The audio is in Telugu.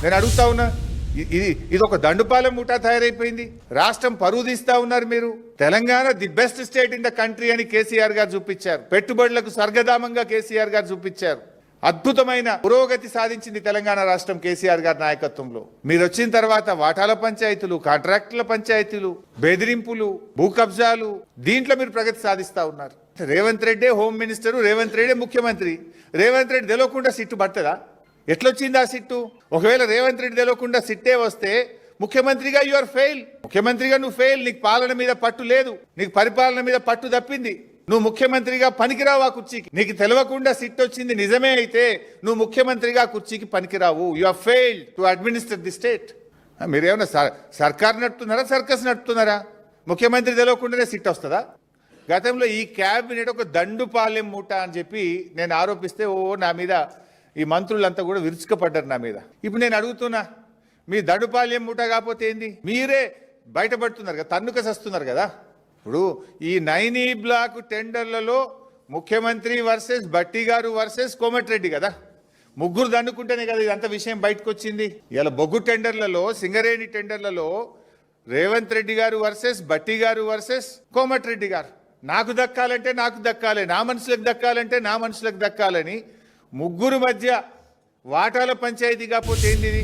నేను అడుగుతా ఉన్నా, ఇది ఒక దండుపాలెం ముఠా తయారైపోయింది. రాష్ట్రం పరువు తీస్తా ఉన్నారు మీరు. Telangana the best state in the country అని కేసీఆర్ గారు చూపించారు. పెట్టుబడులకు స్వర్గధామంగా కేసీఆర్ గారు చూపించారు. అద్భుతమైన పురోగతి సాధించింది తెలంగాణ రాష్ట్రం కేసీఆర్ గారి నాయకత్వంలో. మీరు వచ్చిన తర్వాత వాటాల పంచాయతీలు, కాంట్రాక్టుల పంచాయతీలు, బెదిరింపులు, భూ కబ్జాలు, దీంట్లో మీరు ప్రగతి సాధిస్తా ఉన్నారు. రేవంత్ రెడ్డి హోమ్ మినిస్టరు, రేవంత్ రెడ్డి ముఖ్యమంత్రి. రేవంత్ రెడ్డి తెలియకుండా సిట్టు పడుతుందా? ఎట్లొచ్చింది ఆ సిట్టు? ఒకవేళ రేవంత్ రెడ్డి తెలియకుండా సిట్టే వస్తే ముఖ్యమంత్రిగా యు ఆర్ ఫెయిల్. ముఖ్యమంత్రిగా నువ్వు ఫెయిల్. నీకు పాలన మీద పట్టు లేదు, నీకు పరిపాలన మీద పట్టు తప్పింది. నువ్వు ముఖ్యమంత్రిగా పనికిరావు ఆ కుర్చీకి. నీకు తెలియకుండా సిట్ వచ్చింది నిజమే అయితే నువ్వు ముఖ్యమంత్రిగా కుర్చీకి పనికిరావు. You are failed to administer the state. మీరేమన్నా సర్కార్ నడుపుతున్నారా, సర్కస్ నడుపుతున్నారా? ముఖ్యమంత్రి తెలియకుండానే సిట్ వస్తుందా? గతంలో ఈ క్యాబినెట్ ఒక దండుపాలెం మూట అని చెప్పి నేను ఆరోపిస్తే నా మీద ఈ మంత్రులంతా కూడా విరుచుకపడ్డారు నా మీద. ఇప్పుడు నేను అడుగుతున్నా, మీ దండుపాలెం మూట కాకపోతే ఏంది? మీరే బయటపడుతున్నారు కదా, తన్నుక సస్తున్నారు కదా. ఇప్పుడు ఈ 9E బ్లాక్ టెండర్లలో ముఖ్యమంత్రి వర్సెస్ బట్టి గారు వర్సెస్ కోమటిరెడ్డి కదా, ముగ్గురు దండుకుంటేనే కదా ఇదంతా విషయం బయటకు వచ్చింది. ఇలా బొగ్గు టెండర్లలో, సింగరేణి టెండర్లలో రేవంత్ రెడ్డి గారు వర్సెస్ బట్టి గారు వర్సెస్ కోమటిరెడ్డి గారు. నాకు దక్కాలంటే నాకు దక్కాలి, నా మనుషులకు దక్కాలంటే నా మనుషులకు దక్కాలని ముగ్గురు మధ్య వాటాల పంచాయతీ కాకపోతే ఏంది ఇది?